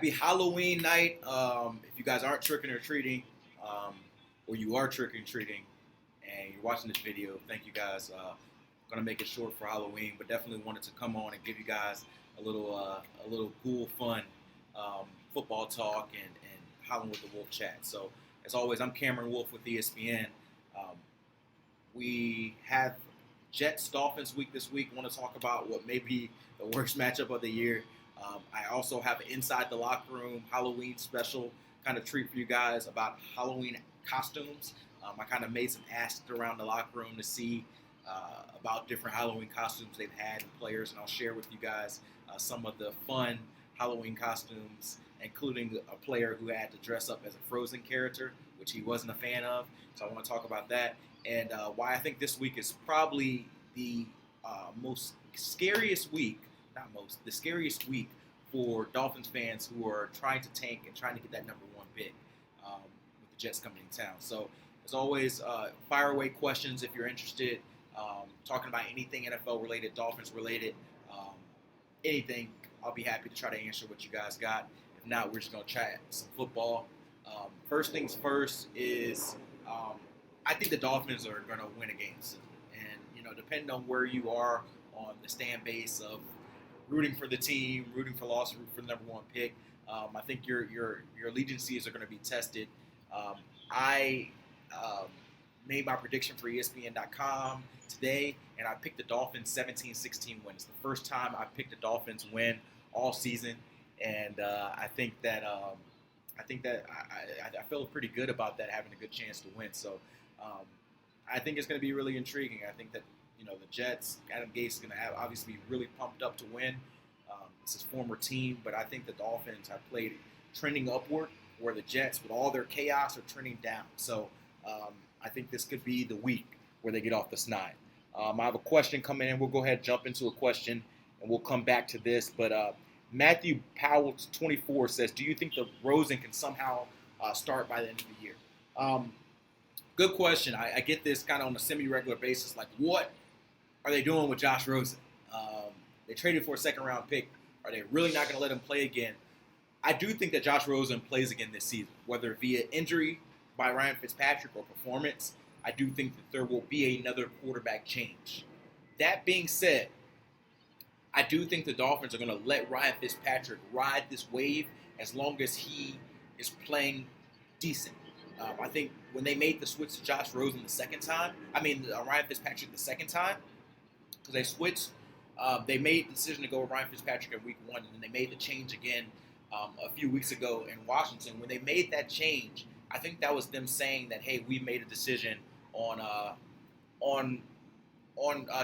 Happy Halloween night. If you guys aren't tricking or treating, or you are tricking or treating, and you're watching this video, thank you guys. Gonna make it short for Halloween, but definitely wanted to come on and give you guys a little cool, fun football talk and Howling with the Wolf chat. So as always, I'm Cameron Wolfe with ESPN. Um, we have Jets Dolphins week this week. Want to talk about what may be the worst matchup of the year. I also have an Inside the Locker Room Halloween special kind of treat for you guys about Halloween costumes. I kind of made some asks around the locker room to see about different Halloween costumes they've had and players, and I'll share with you guys some of the fun Halloween costumes, including a player who had to dress up as a Frozen character, which he wasn't a fan of. So I want to talk about that and why I think this week is probably the most scariest week, the scariest week for Dolphins fans who are trying to tank and trying to get that number one pick with the Jets coming to town. So as always, fire away questions if you're interested. Talking about anything NFL related, Dolphins related, anything, I'll be happy to try to answer what you guys got. If not, we're just going to chat some football. First things first is I think the Dolphins are going to win a game soon. And, depending on where you are on the stand base of rooting for the team, rooting for loss, rooting for the number one pick, I think your allegiances are going to be tested. I made my prediction for ESPN.com today, and I picked the Dolphins 17-16 win. It's the first time I picked the Dolphins win all season, and I think that I feel pretty good about that, having a good chance to win. So I think it's going to be really intriguing. I think that the Jets, Adam Gase is going to have obviously be really pumped up to win. It's his former team, but I think the Dolphins have played trending upward, where the Jets, with all their chaos, are trending down. So I think this could be the week where they get off the snide. I have a question coming in. We'll go ahead and jump into a question, and we'll come back to this. But Matthew Powell, 24, says, do you think the Rosen can somehow start by the end of the year? Good question. I get this kind of on a semi-regular basis. Like, what are they doing with Josh Rosen? They traded for a second-round pick. Are they really not going to let him play again? I do think that Josh Rosen plays again this season, whether via injury by Ryan Fitzpatrick or performance. I do think that there will be another quarterback change. That being said, I do think the Dolphins are going to let Ryan Fitzpatrick ride this wave as long as he is playing decent. I think when they made the switch to Josh Rosen Ryan Fitzpatrick the second time, because they switched, they made the decision to go with Ryan Fitzpatrick in week one, and then they made the change again a few weeks ago in Washington. When they made that change, I think that was them saying that, hey, we made a decision on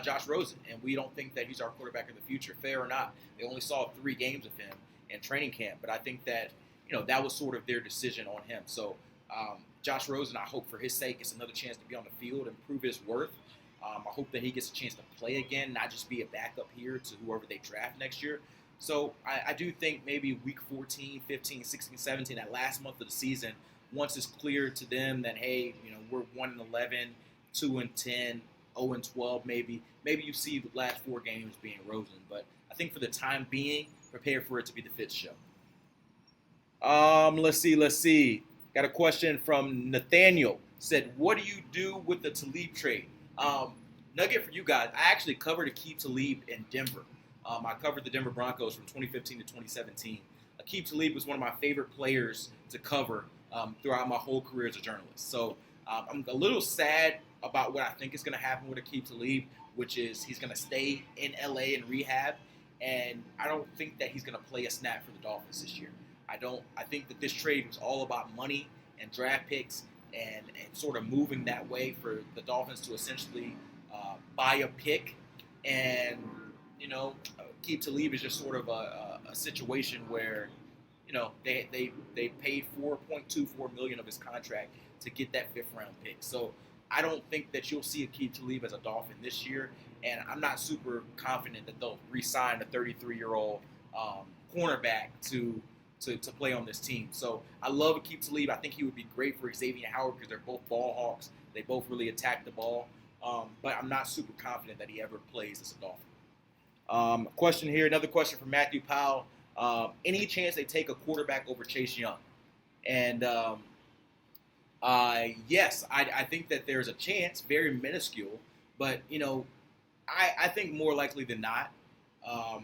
Josh Rosen, and we don't think that he's our quarterback of the future. Fair or not, they only saw 3 games of him in training camp, but I think that that was sort of their decision on him. So Josh Rosen, I hope for his sake, gets another chance to be on the field and prove his worth. I hope that he gets a chance to play again, not just be a backup here to whoever they draft next year. So I do think maybe week 14, 15, 16, 17, that last month of the season, once it's clear to them that, hey, we're 1-11, 2-10, 0-12, maybe you see the last 4 games being Rosen. But I think for the time being, prepare for it to be the Fitz show. Let's see. Got a question from Nathaniel. Said, what do you do with the Talib trade? Nugget for you guys. I actually covered Aqib Talib in Denver. I covered the Denver Broncos from 2015 to 2017. Aqib Talib was one of my favorite players to cover throughout my whole career as a journalist. So I'm a little sad about what I think is going to happen with Aqib Talib, which is he's going to stay in LA and rehab, and I don't think that he's going to play a snap for the Dolphins this year. I think that this trade was all about money and draft picks and sort of moving that way for the Dolphins to essentially buy a pick. And, Aqib Talib is just sort of a situation where, they paid $4.24 million of his contract to get that 5th round pick. So I don't think that you'll see Aqib Talib as a Dolphin this year, and I'm not super confident that they'll re-sign a 33-year-old cornerback to play on this team. So I love Aqib Talib. I think he would be great for Xavier Howard because they're both ball hawks. They both really attack the ball. But I'm not super confident that he ever plays as a Dolphin. Question here, another question from Matthew Powell. Any chance they take a quarterback over Chase Young. And yes, I think that there's a chance, very minuscule, but I think more likely than not,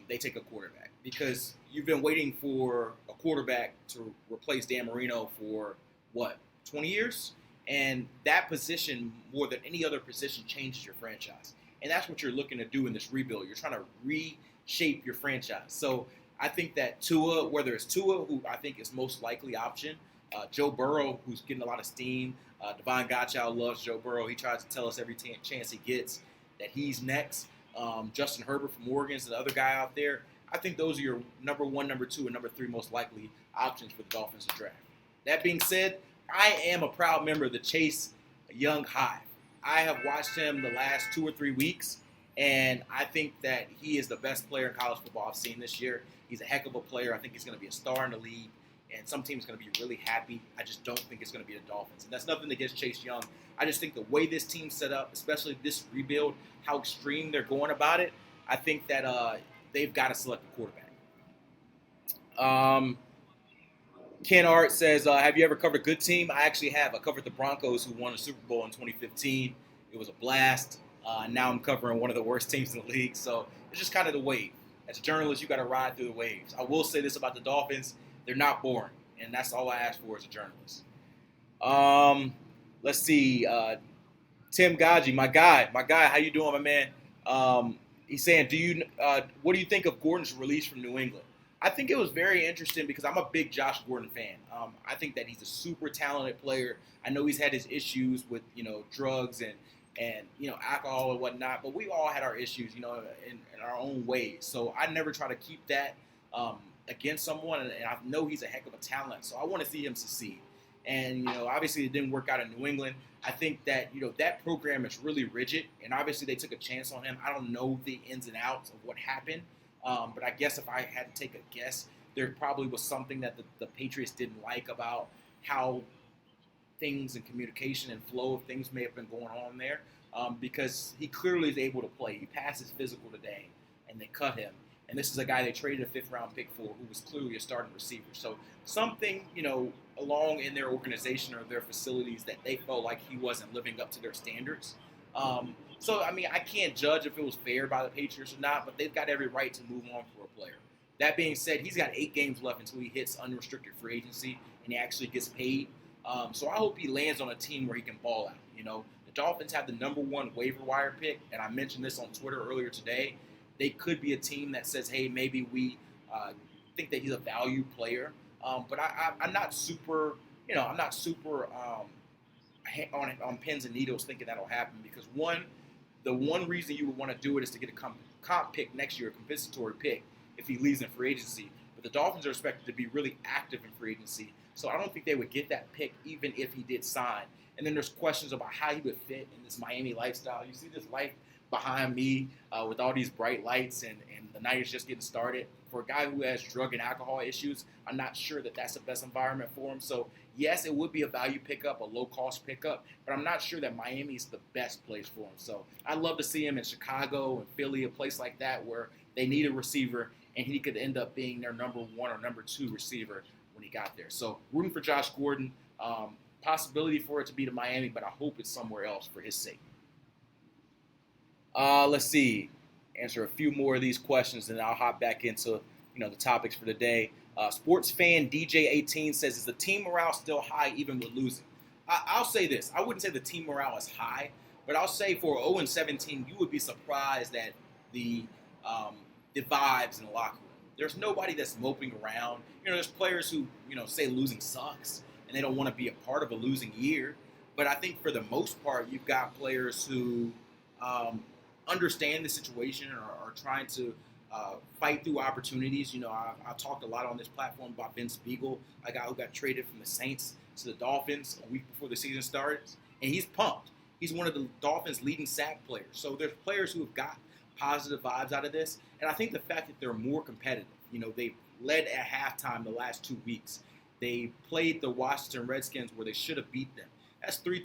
they take a quarterback because you've been waiting for a quarterback to replace Dan Marino for what 20 years, and that position more than any other position changes your franchise, and that's what you're looking to do in this rebuild. You're trying to reshape your franchise. So I think that Tua, whether it's Tua, who I think is most likely option, Joe Burrow, who's getting a lot of steam. Devon Gottschall loves Joe Burrow. He tries to tell us every chance he gets that he's next. Justin Herbert from Oregon is the other guy out there. I think those are your number one, number two, and number three most likely options for the Dolphins to draft. That being said, I am a proud member of the Chase Young Hive. I have watched him the last 2 or 3 weeks, and I think that he is the best player in college football I've seen this year. He's a heck of a player. I think he's going to be a star in the league, and some team's going to be really happy. I just don't think it's going to be the Dolphins, and that's nothing against Chase Young. I just think the way this team's set up, especially this rebuild, how extreme they're going about it, I think that they've got to select a quarterback. Ken Art says, have you ever covered a good team? I actually have. I covered the Broncos, who won the Super Bowl in 2015. It was a blast. Now I'm covering one of the worst teams in the league, so it's just kind of the wave. As a journalist, you got to ride through the waves. I will say this about the Dolphins. They're not boring, and that's all I ask for as a journalist. Let's see. Tim Gaji, my guy, how you doing, my man? He's saying, what do you think of Gordon's release from New England? I think it was very interesting because I'm a big Josh Gordon fan. I think that he's a super talented player. I know he's had his issues with drugs and alcohol and whatnot, but we all had our issues in our own ways. So I never try to keep that against someone, and I know he's a heck of a talent. So I want to see him succeed. And obviously it didn't work out in New England. I think that that program is really rigid, and obviously they took a chance on him. I don't know the ins and outs of what happened. But I guess if I had to take a guess, there probably was something that the Patriots didn't like about how things and communication and flow of things may have been going on there, because he clearly is able to play. He passed his physical today, and they cut him. And this is a guy they traded a fifth-round pick for who was clearly a starting receiver. So something, along in their organization or their facilities that they felt like he wasn't living up to their standards. So, I can't judge if it was fair by the Patriots or not, but they've got every right to move on for a player. That being said, he's got 8 games left until he hits unrestricted free agency and he actually gets paid. So I hope he lands on a team where he can ball out. The Dolphins have the number 1 waiver wire pick, and I mentioned this on Twitter earlier today. They could be a team that says, hey, maybe we think that he's a value player. But I'm not super, on pins and needles thinking that'll happen because the one reason you would want to do it is to get a comp pick next year, a compensatory pick, if he leaves in free agency. But the Dolphins are expected to be really active in free agency, so I don't think they would get that pick even if he did sign. And then there's questions about how he would fit in this Miami lifestyle. You see this life behind me with all these bright lights, and the night is just getting started. For a guy who has drug and alcohol issues, I'm not sure that that's the best environment for him. So, yes, it would be a value pickup, a low-cost pickup, but I'm not sure that Miami is the best place for him. So I'd love to see him in Chicago and Philly, a place like that where they need a receiver, and he could end up being their number 1 or number 2 receiver when he got there. So rooting for Josh Gordon, possibility for it to be to Miami, but I hope it's somewhere else for his sake. Let's see. Answer a few more of these questions, and I'll hop back into the topics for the day. Sports fan DJ18 says, is the team morale still high even with losing? I'll say this. I wouldn't say the team morale is high, but I'll say for 0-17, you would be surprised at the vibes in the locker room. There's nobody that's moping around. There's players who, say losing sucks, and they don't want to be a part of a losing year. But I think for the most part, you've got players who understand the situation or are trying to fight through opportunities. I talked a lot on this platform about Vince Beagle, a guy who got traded from the Saints to the Dolphins a week before the season started, and he's pumped. He's one of the Dolphins' leading sack players. So there's players who have got positive vibes out of this, and I think the fact that they're more competitive. They've led at halftime the last 2 weeks. They played the Washington Redskins where they should have beat them. That's 3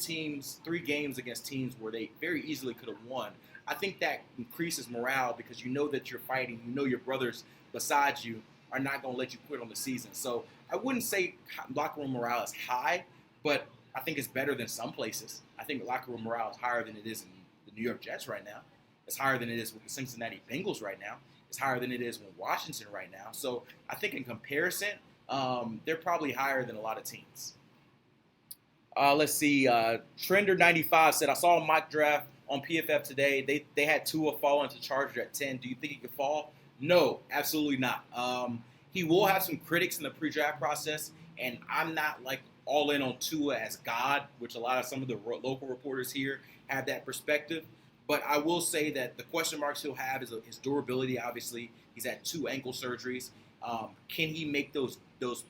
games against teams where they very easily could have won. I think that increases morale because you know that you're fighting. You know your brothers beside you are not going to let you quit on the season. So I wouldn't say locker room morale is high, but I think it's better than some places. I think locker room morale is higher than it is in the New York Jets right now. It's higher than it is with the Cincinnati Bengals right now. It's higher than it is with Washington right now. So I think in comparison, they're probably higher than a lot of teams. Let's see. Trender95 said, I saw a mock draft on PFF today. They had Tua fall into Charger at 10. Do you think he could fall? No, absolutely not. He will have some critics in the pre-draft process, and I'm not like all in on Tua as God, which a lot of some of the local reporters here have that perspective. But I will say that the question marks he'll have is his durability. Obviously, he's had 2 ankle surgeries. Can he make those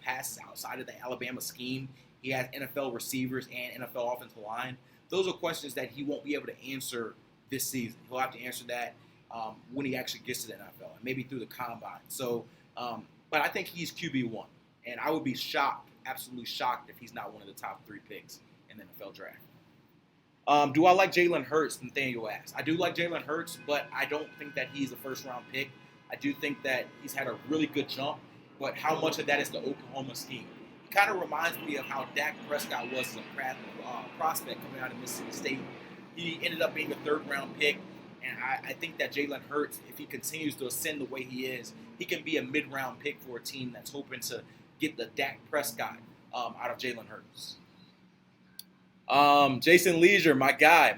passes outside of the Alabama scheme? He has NFL receivers and NFL offensive line. Those are questions that he won't be able to answer this season. He'll have to answer that when he actually gets to the NFL, and maybe through the combine. So, but I think he's QB1, and I would be shocked, absolutely shocked, if he's not one of the top 3 picks in the NFL draft. Do I like Jalen Hurts? Nathaniel asks. I do like Jalen Hurts, but I don't think that he's a first-round pick. I do think that he's had a really good jump, but how much of that is the Oklahoma scheme? It kind of reminds me of how Dak Prescott was as a prospect coming out of Mississippi State. He ended up being a 3rd-round pick, and I think that Jalen Hurts, if he continues to ascend the way he is, he can be a mid-round pick for a team that's hoping to get the Dak Prescott out of Jalen Hurts. Jason Leisure, my guy.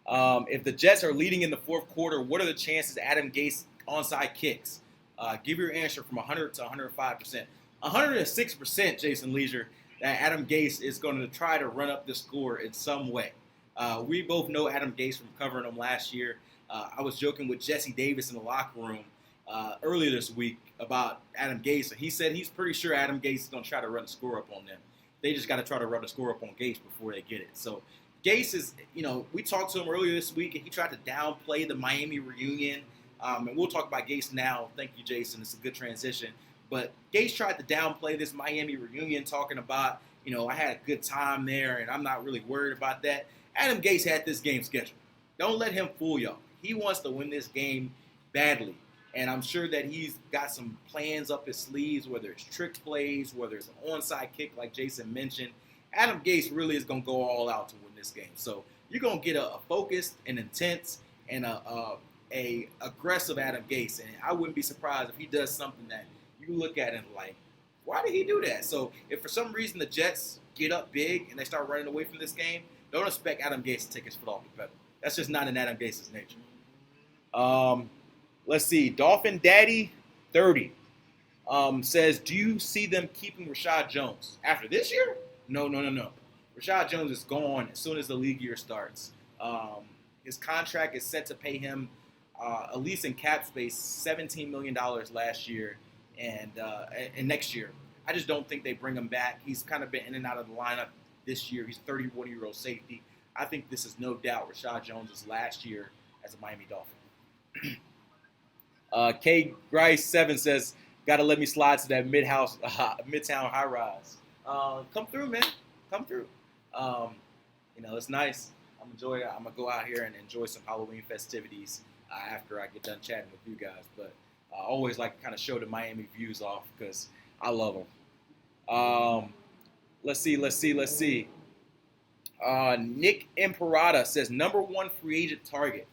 If the Jets are leading in the 4th quarter, what are the chances Adam Gase onside kicks? Give your answer from 100 to 105%. 106%, Jason Leisure, that Adam Gase is going to try to run up the score in some way. We both know Adam Gase from covering him last year. I was joking with Jesse Davis in the locker room earlier this week about Adam Gase. He said he's pretty sure Adam Gase is going to try to run the score up on them. They just got to try to run the score up on Gase before they get it. So Gase is, we talked to him earlier this week, and he tried to downplay the Miami reunion. And we'll talk about Gase now. Thank you, Jason. It's a good transition. But Gase tried to downplay this Miami reunion, talking about, I had a good time there, and I'm not really worried about that. Adam Gase had this game scheduled. Don't let him fool y'all. He wants to win this game badly. And I'm sure that he's got some plans up his sleeves, whether it's trick plays, whether it's an onside kick like Jason mentioned. Adam Gase really is going to go all out to win this game. So you're going to get a focused and intense and a aggressive Adam Gase. And I wouldn't be surprised if he does something that you look at and like, why did he do that? So if for some reason the Jets get up big and they start running away from this game, don't expect Adam Gase to take his foot off the pedal. That's just not in Adam Gase's nature. Let's see. Dolphin Daddy 30 says, do you see them keeping Rashad Jones after this year? No. Rashad Jones is gone as soon as the league year starts. His contract is set to pay him, at least in cap space, $17 million last year and next year. I just don't think they bring him back. He's kind of been in and out of the lineup this year. He's a 31-year-old safety. I think this is no doubt Rashad Jones' last year as a Miami Dolphin. K Grice 7 says, "Gotta let me slide to that Midtown high rise. Come through, man. Come through. It's nice. I'm gonna go out here and enjoy some Halloween festivities after I get done chatting with you guys. But I always like to kind of show the Miami views off because I love them. Let's see. Nick Imperata says, number 1 free agent target.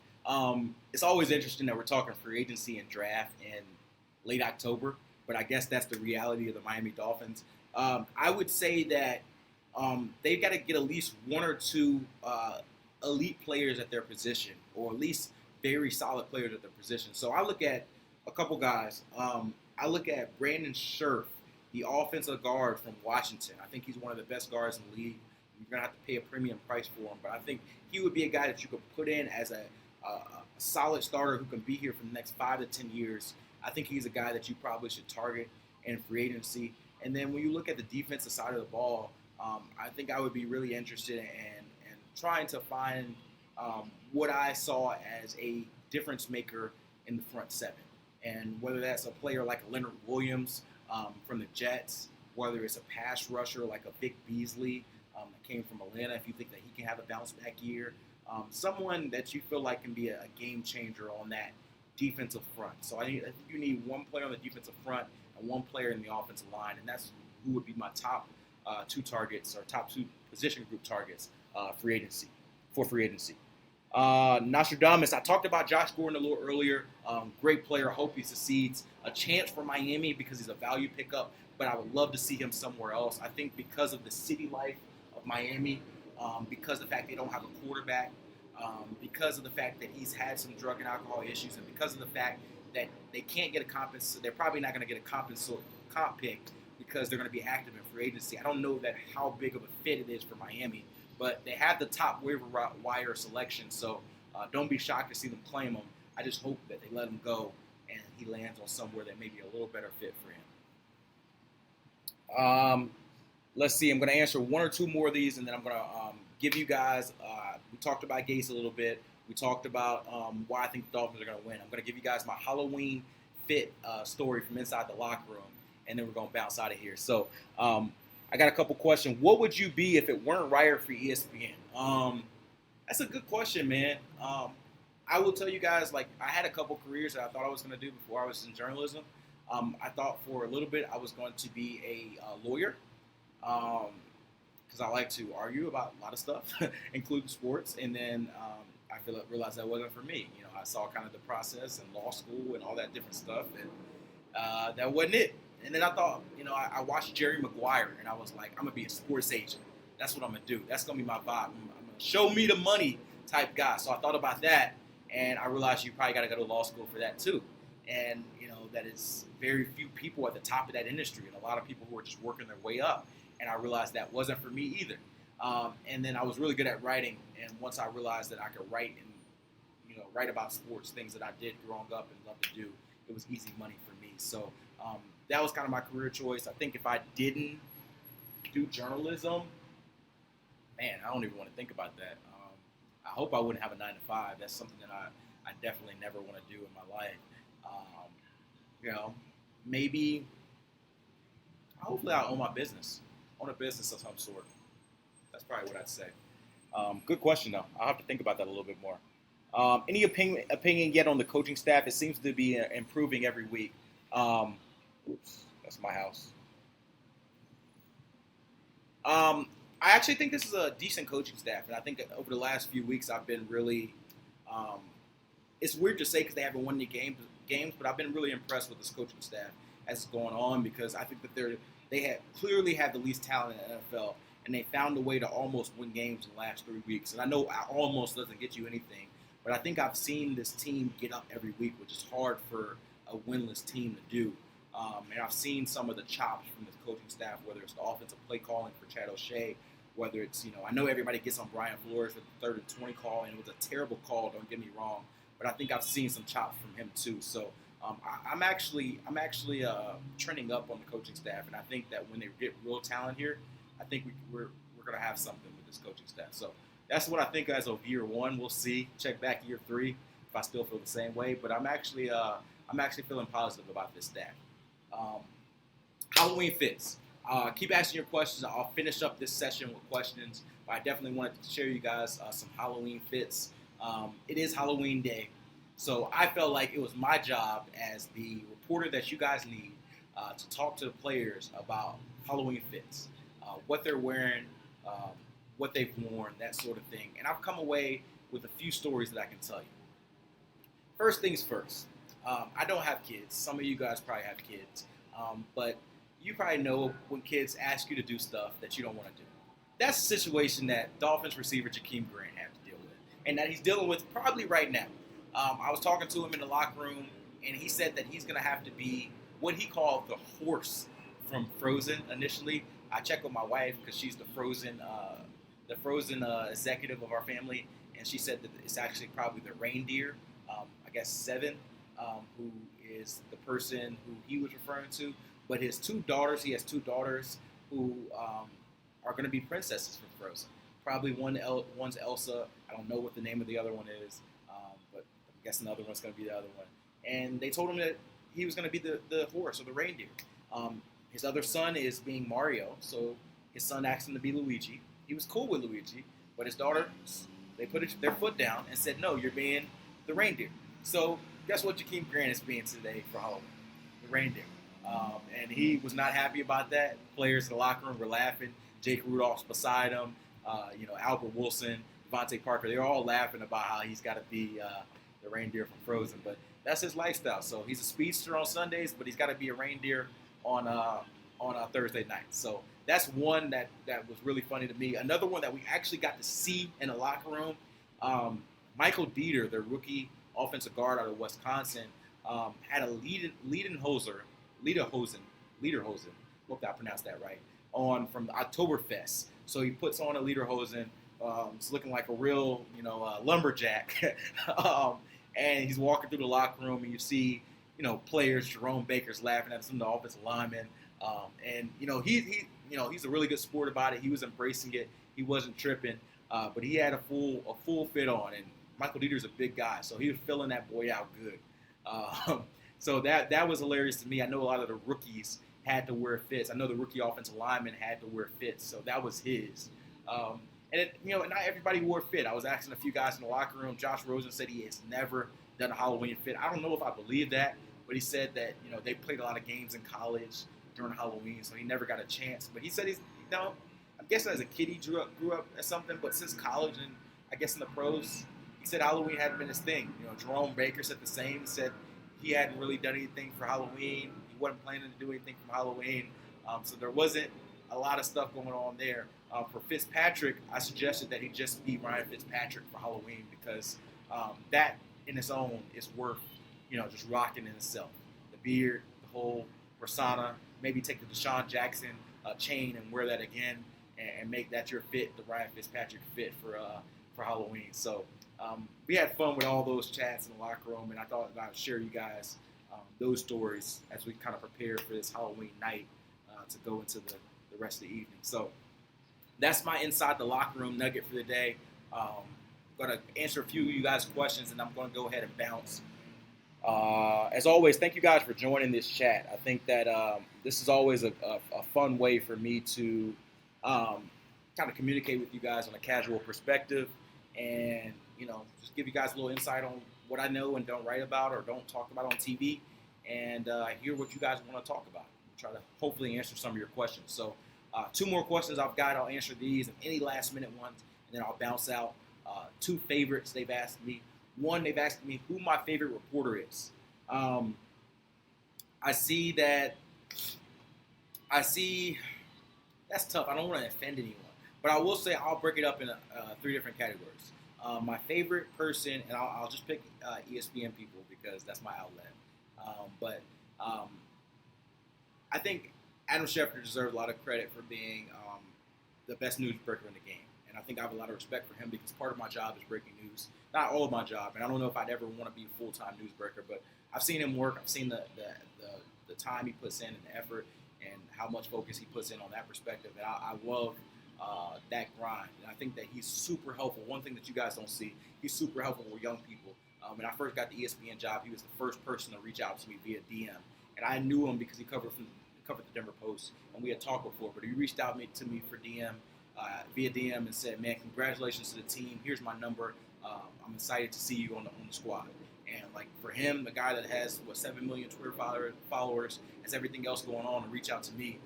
It's always interesting that we're talking free agency and draft in late October, but I guess that's the reality of the Miami Dolphins. I would say that they've got to get at least 1 or 2 elite players at their position, or at least very solid players at their position. So I look at a couple guys. I look at Brandon Scherf, the offensive guard from Washington. I think he's one of the best guards in the league. You're going to have to pay a premium price for him, but I think he would be a guy that you could put in as a solid starter who can be here for the next 5 to 10 years. I think he's a guy that you probably should target in free agency. And then when you look at the defensive side of the ball, I think I would be really interested in trying to find what I saw as a difference maker in the front 7. And whether that's a player like Leonard Williams from the Jets, whether it's a pass rusher like a Vic Beasley that came from Atlanta, if you think that he can have a bounce back year, someone that you feel like can be a game changer on that defensive front. So I think you need one player on the defensive front and one player in the offensive line, and that's who would be my top two targets or top two position group targets free agency for free agency. Nostradamus, I talked about Josh Gordon a little earlier. Great player. I hope he succeeds. A chance for Miami because he's a value pickup, but I would love to see him somewhere else. I think because of the city life of Miami, because of the fact they don't have a quarterback, because of the fact that he's had some drug and alcohol issues, and because of the fact that they can't get a they're probably not going to get a comp pick because they're going to be active in free agency. I don't know how big of a fit it is for Miami, but they have the top waiver wire selection, so don't be shocked to see them claim him. I just hope that they let him go and he lands on somewhere that may be a little better fit for him. Let's see. I'm going to answer one or two more of these, and then I'm going to give you guys we talked about Gase a little bit. We talked about why I think the Dolphins are going to win. I'm going to give you guys my Halloween fit story from inside the locker room, and then we're going to bounce out of here. So I got a couple questions. What would you be if it weren't Ryder for ESPN? That's a good question, man. I will tell you guys, like, I had a couple careers that I thought I was going to do before I was in journalism. I thought for a little bit I was going to be a lawyer because I like to argue about a lot of stuff, including sports. And then I realized that wasn't for me. You know, I saw kind of the process and law school and all that different stuff, and that wasn't it. And then I thought, you know, I watched Jerry Maguire, and I was like, I'm going to be a sports agent. That's what I'm going to do. That's going to be my vibe. I'm going to show me the money type guy. So I thought about that, and I realized you probably got to go to law school for that too. And, you know, that is very few people at the top of that industry, and a lot of people who are just working their way up. And I realized that wasn't for me either. And then I was really good at writing, and once I realized that I could write and, you know, write about sports, things that I did growing up and loved to do, it was easy money for me. So that was kind of my career choice. I think if I didn't do journalism, man, I don't even want to think about that. I hope I wouldn't have a 9-to-5. That's something that I definitely never want to do in my life. You know, maybe, hopefully I'll own my business. Own a business of some sort. That's probably what I'd say. Good question, though. I'll have to think about that a little bit more. Any opinion yet on the coaching staff? It seems to be improving every week. Oops, that's my house. I actually think this is a decent coaching staff, and I think over the last few weeks I've been really it's weird to say because they haven't won any games, but I've been really impressed with this coaching staff as it's going on because I think that they clearly have the least talent in the NFL, and they found a way to almost win games in the last 3 weeks. And I know almost doesn't get you anything, but I think I've seen this team get up every week, which is hard for a winless team to do. And I've seen some of the chops from the coaching staff, whether it's the offensive play calling for Chad O'Shea, whether it's, you know, I know everybody gets on Brian Flores with the 3rd and 20 call, and it was a terrible call, don't get me wrong, but I think I've seen some chops from him too. So I'm actually trending up on the coaching staff, and I think that when they get real talent here, I think we're going to have something with this coaching staff. So that's what I think as of year 1. We'll see. Check back year 3 if I still feel the same way. But I'm actually feeling positive about this staff. Halloween fits. Keep asking your questions. I'll finish up this session with questions. But I definitely wanted to share you guys some Halloween fits. It is Halloween day, so I felt like it was my job as the reporter that you guys need to talk to the players about Halloween fits, what they're wearing, what they've worn, that sort of thing. And I've come away with a few stories that I can tell you. First things first. I don't have kids. Some of you guys probably have kids. But you probably know when kids ask you to do stuff that you don't want to do. That's a situation that Dolphins receiver Jakeem Grant had to deal with, and that he's dealing with probably right now. I was talking to him in the locker room, and he said that he's going to have to be what he called the horse from Frozen initially. I checked with my wife because she's the Frozen executive of our family, and she said that it's actually probably the reindeer, I guess Seven, who is the person who he was referring to. But he has two daughters who are going to be princesses from Frozen. Probably one's Elsa. I don't know what the name of the other one is, but I'm guessing the other one's going to be the other one. And they told him that he was going to be the horse or the reindeer. His other son is being Mario, so his son asked him to be Luigi. He was cool with Luigi, but his daughter, they put their foot down and said, no, you're being the reindeer. So guess what Jakeem Grant is being today for Halloween? The reindeer. And he was not happy about that. Players in the locker room were laughing. Jake Rudolph's beside him. Albert Wilson, Devontae Parker, they're all laughing about how he's got to be the reindeer from Frozen. But that's his lifestyle. So he's a speedster on Sundays, but he's got to be a reindeer on Thursday night. So that's one that was really funny to me. Another one that we actually got to see in the locker room, Michael Dieter, the rookie offensive guard out of Wisconsin, had a Lederhosen, hope I pronounced that right, on from the Oktoberfest. So he puts on a Lederhosen. It's looking like a real, lumberjack. And he's walking through the locker room, and you see, players, Jerome Baker's laughing at some of the offensive linemen. He's a really good sport about it. He was embracing it. He wasn't tripping, but he had a full fit on. And Michael Dieter's a big guy, so he was filling that boy out good. So that was hilarious to me. I know a lot of the rookies had to wear fits. I know the rookie offensive lineman had to wear fits, so that was his. Not everybody wore a fit. I was asking a few guys in the locker room. Josh Rosen said he has never done a Halloween fit. I don't know if I believe that, but he said that they played a lot of games in college during Halloween, so he never got a chance. But he said I'm guessing as a kid he grew up as something, but since college and I guess in the pros, he said Halloween hadn't been his thing. Jerome Baker said the same. He said he hadn't really done anything for Halloween. He wasn't planning to do anything for Halloween. So there wasn't a lot of stuff going on there. For Fitzpatrick, I suggested that he just be Ryan Fitzpatrick for Halloween because that in its own is worth, just rocking in itself. The beard, the whole persona, maybe take the Deshaun Jackson chain and wear that again and make that your fit, the Ryan Fitzpatrick fit for Halloween. So we had fun with all those chats in the locker room, and I thought I'd share you guys those stories as we kind of prepare for this Halloween night to go into the rest of the evening. So that's my inside the locker room nugget for the day. I'm going to answer a few of you guys' questions, and I'm going to go ahead and bounce. As always, thank you guys for joining this chat. I think that this is always a fun way for me to kind of communicate with you guys on a casual perspective and, just give you guys a little insight on what I know and don't write about or don't talk about on TV and hear what you guys want to talk about. Try to hopefully answer some of your questions. So 2 more questions I've got. I'll answer these and any last-minute ones, and then I'll bounce out 2 favorites they've asked me. One, they've asked me who my favorite reporter is. I see that's tough. I don't want to offend anyone. But I will say I'll break it up in 3 different categories. My favorite person, and I'll just pick ESPN people because that's my outlet. I think Adam Schefter deserves a lot of credit for being the best newsbreaker in the game. And I think I have a lot of respect for him because part of my job is breaking news. Not all of my job, and I don't know if I'd ever want to be a full-time newsbreaker, but I've seen him work. I've seen the time he puts in and the effort and how much focus he puts in on that perspective. And I love that grind. And I think that he's super helpful. One thing that you guys don't see, he's super helpful with young people. When I first got the ESPN job, he was the first person to reach out to me via DM. And I knew him because he covered the Denver Post, and we had talked before. But he reached out to me for via DM and said, "Man, congratulations to the team. Here's my number. I'm excited to see you on the squad." And like for him, the guy that has 7 million Twitter followers, has everything else going on, and reach out to me,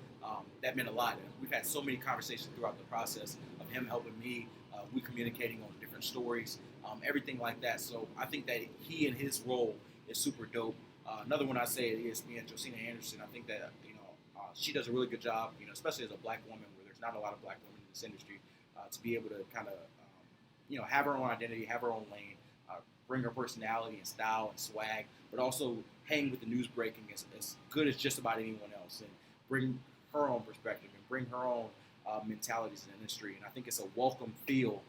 that meant a lot. And we've had so many conversations throughout the process of him helping me, we communicating on different stories, everything like that. So I think that he and his role is super dope. Another one I say at ESPN, Josina Anderson. I think that she does a really good job, especially as a black woman, where there's not a lot of black women in this industry, to be able to kind of, have her own identity, have her own lane, bring her personality and style and swag, but also hang with the news breaking as good as just about anyone else, and bring her own perspective and bring her own mentalities in the industry. And I think it's a welcome feel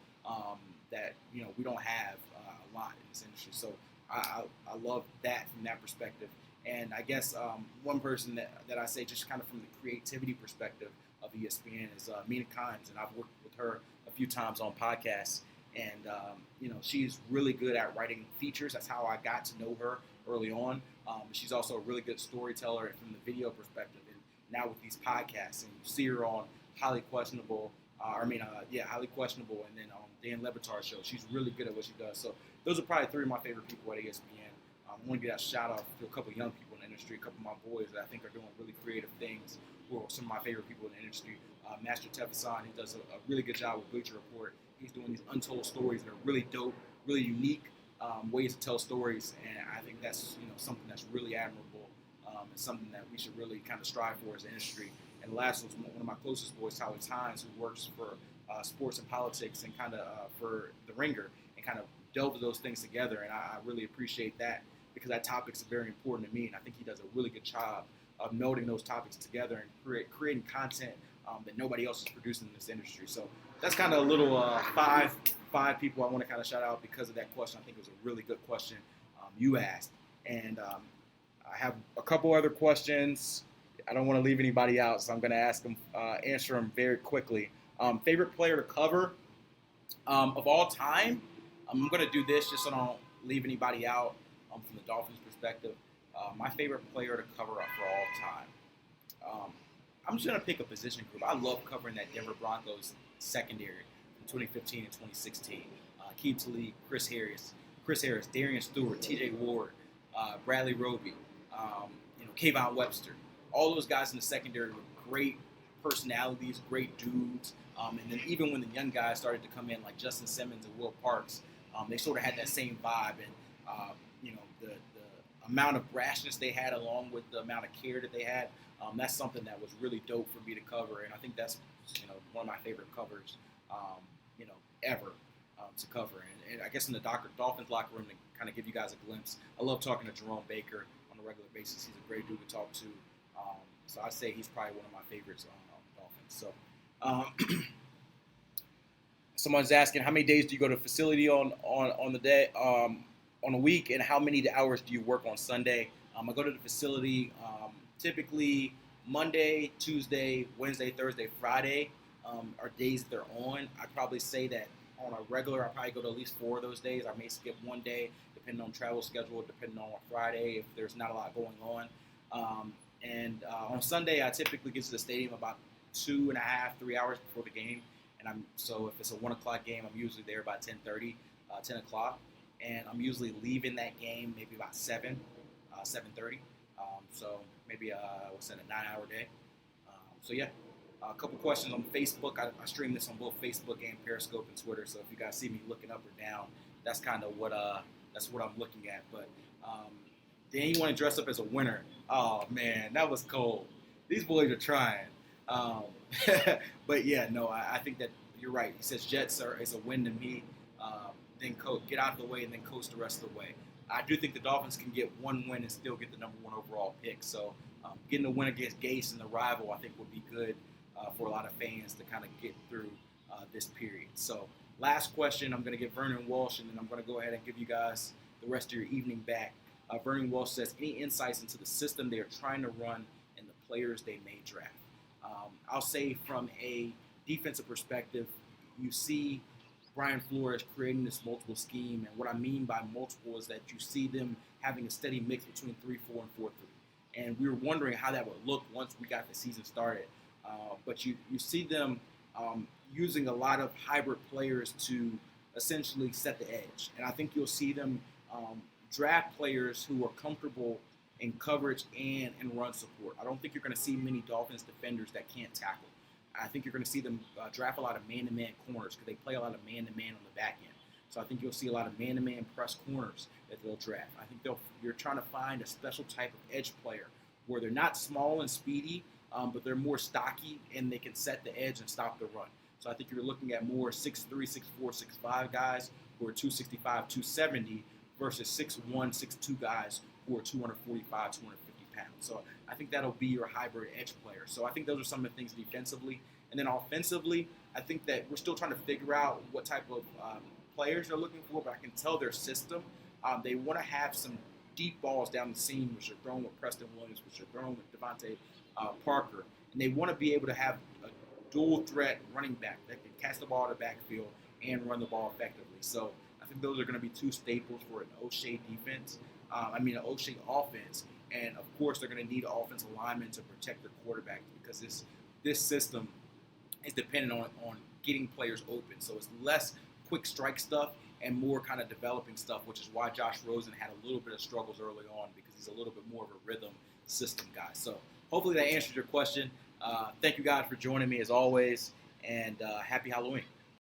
that we don't have a lot in this industry. So I love that from that perspective. And I guess one person that I say just kind of from the creativity perspective of ESPN is Mina Kimes, and I've worked with her a few times on podcasts. And, she's really good at writing features. That's how I got to know her early on. She's also a really good storyteller from the video perspective. And now with these podcasts, and you see her on Highly Questionable, Highly Questionable, and then on Dan Le Batard's show. She's really good at what she does. So those are probably 3 of my favorite people at ESPN. I want to give that shout out to a couple of young people in the industry, a couple of my boys that I think are doing really creative things, who are some of my favorite people in the industry. Master Tefesan, he does a really good job with Bleacher Report. He's doing these untold stories that are really dope, really unique ways to tell stories, and I think that's something that's really admirable and something that we should really kind of strive for as an industry. And last was one of my closest boys, Howard Tynes, who works for sports and politics and kind of for The Ringer, and kind of delve those things together. And I really appreciate that because that topic is very important to me, and I think he does a really good job of melding those topics together and creating content that nobody else is producing in this industry. So that's kind of a little five people I want to kind of shout out because of that question. I think it was a really good question you asked. And I have a couple other questions. I don't want to leave anybody out, so I'm going to answer them very quickly. Favorite player to cover of all time? I'm going to do this just so I don't leave anybody out from the Dolphins' perspective. My favorite player to cover for all time. I'm just going to pick a position group. I love covering that Denver Broncos secondary from 2015 and 2016. Keith Tlaib, Chris Harris, Darian Stewart, T.J. Ward, Bradley Roby, Kayvon Webster. All those guys in the secondary were great personalities, great dudes. And then even when the young guys started to come in, like Justin Simmons and Will Parks, they sort of had that same vibe. And, the amount of brashness they had along with the amount of care that they had, that's something that was really dope for me to cover. And I think that's, one of my favorite covers, ever to cover. And I guess in the Dolphins locker room, to kind of give you guys a glimpse, I love talking to Jerome Baker on a regular basis. He's a great dude to talk to. So I'd say he's probably one of my favorites on the Dolphins. So someone's asking, how many days do you go to facility on the day, on a week, and how many hours do you work on Sunday? I go to the facility typically Monday, Tuesday, Wednesday, Thursday, Friday are days that they're on. I'd probably say that on a regular, I probably go to at least 4 of those days. I may skip one day, depending on travel schedule, depending on Friday, if there's not a lot going on. And on Sunday, I typically get to the stadium about 2.5, 3 hours before the game. And so if it's a 1 o'clock game, I'm usually there by 10:30, 10 o'clock. And I'm usually leaving that game maybe about 7:30. So maybe, a 9-hour day. So yeah, a couple questions on Facebook. I stream this on both Facebook and Periscope and Twitter. So if you guys see me looking up or down, that's kind of what I'm looking at. But then you want to dress up as a winner. Oh man, that was cold. These boys are trying. But yeah, no, I think that you're right. He says Jets is a win to me. Then get out of the way and then coast the rest of the way. I do think the Dolphins can get one win and still get the number 1 overall pick. So getting a win against Gase and the rival, I think, would be good for a lot of fans to kind of get through this period. So last question, I'm going to give Vernon Walsh, and then I'm going to go ahead and give you guys the rest of your evening back. Vernon Walsh says, any insights into the system they are trying to run and the players they may draft? I'll say from a defensive perspective, you see Brian Flores creating this multiple scheme, and what I mean by multiple is that you see them having a steady mix between 3-4 and 4-3. And we were wondering how that would look once we got the season started. But you see them using a lot of hybrid players to essentially set the edge. And I think you'll see them draft players who are comfortable in coverage and in run support. I don't think you're going to see many Dolphins defenders that can't tackle. I think you're going to see them draft a lot of man-to-man corners because they play a lot of man-to-man on the back end. So I think you'll see a lot of man-to-man press corners that they'll draft. I think you're trying to find a special type of edge player where they're not small and speedy, but they're more stocky and they can set the edge and stop the run. So I think you're looking at more 6'3", 6'4", 6'5" guys who are 265, 270 versus 6'1", 6'2" guys who are 245, 250 pounds. So I think that'll be your hybrid edge player. So I think those are some of the things defensively. And then offensively, I think that we're still trying to figure out what type of players they're looking for, but I can tell their system. They want to have some deep balls down the seam, which are thrown with Preston Williams, which are thrown with Devontae Parker. And they want to be able to have a dual threat running back that can catch the ball in the backfield and run the ball effectively. So I think those are going to be two staples for an O'Shea defense. An O'Shea offense. And, of course, they're going to need offensive linemen to protect their quarterback because this system is dependent on getting players open. So it's less quick strike stuff and more kind of developing stuff, which is why Josh Rosen had a little bit of struggles early on because he's a little bit more of a rhythm system guy. So hopefully that answered your question. Thank you guys for joining me as always, and happy Halloween.